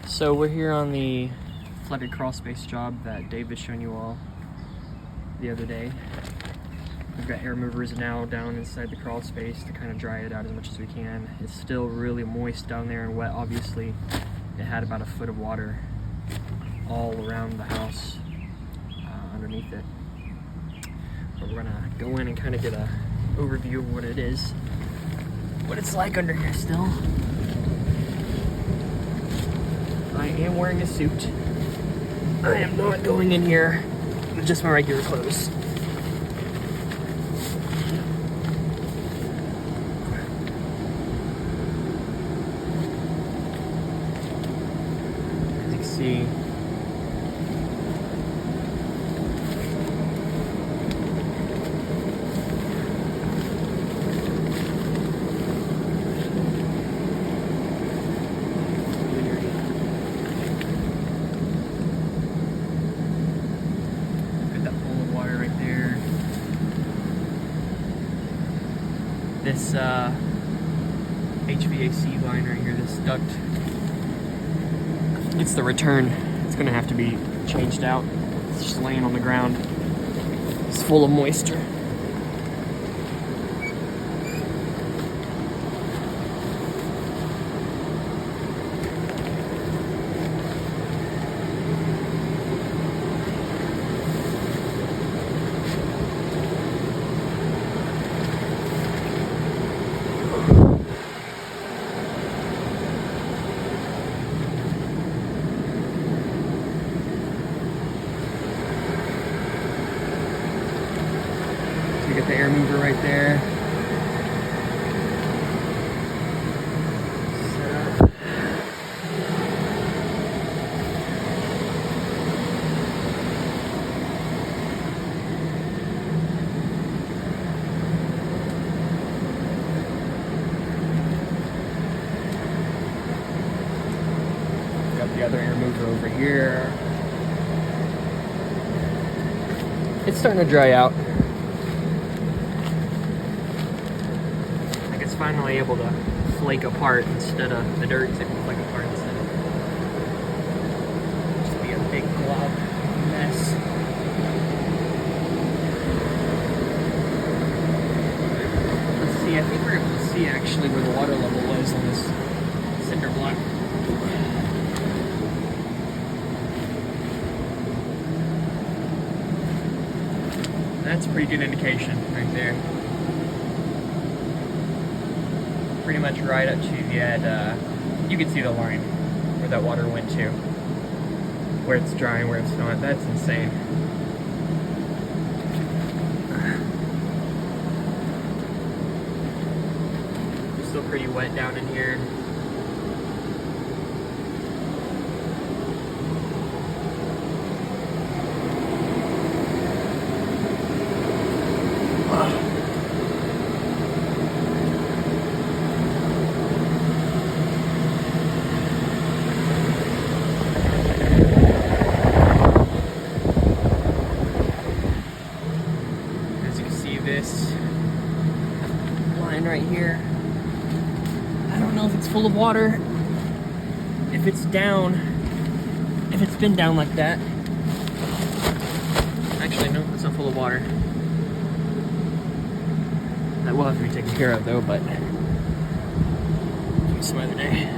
So we're here on the flooded crawl space job that Dave was showing you all the other day. We've got air movers now down inside the crawl space to kind of dry it out as much as we can. It's still really moist down there and wet, obviously. It had about a foot of water all around the house underneath it. But we're gonna go in and kind of get a overview of what it is, what it's like under here still. I am wearing a suit. I am not going in here with just my regular clothes. As you can see, this HVAC line right here, this duct, it's the return. It's gonna have to be changed out. It's just laying on the ground. It's full of moisture. You get the air mover right there. Set up. Got the other air mover over here. It's starting to dry out. Finally able to flake apart instead of the dirt's able to flake apart instead of just be a big glob mess. Let's see, I think we're able to see actually where the water level was on this cinder block. That's a pretty good indication right there. Pretty much right up to the edge. You can see the line where that water went to, where it's dry and where it's not. That's insane. It's still pretty wet down in here. This line right here, I don't know if it's full of water, if it's down, if it's been down like that. Actually, no, it's not full of water. That will have to be taken care of though, but maybe some other day.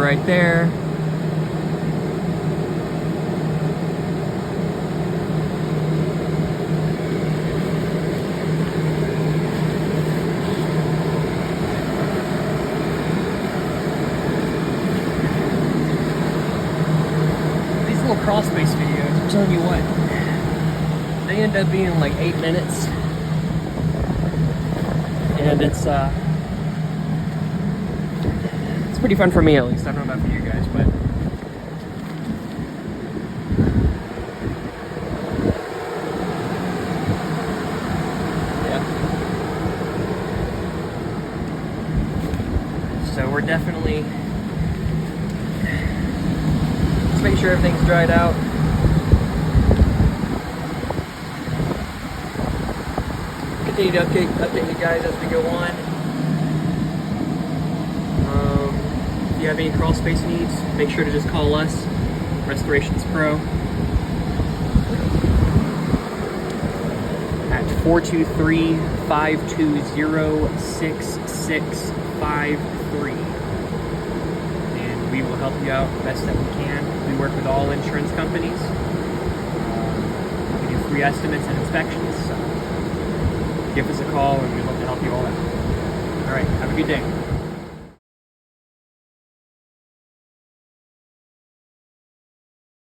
right there. These little crawl space videos, I'm telling you what, they end up being like 8 minutes. And it's pretty fun for me, at least. I don't know about for you guys, but yeah. So we're definitely just making sure everything's dried out. Continue to update you guys as we go on. If you have any crawl space needs, make sure to just call us, Restorations Pro, at 423-520-6653. And we will help you out the best that we can. We work with all insurance companies. We do free estimates and inspections. So give us a call and we'd love to help you all out. All right, have a good day.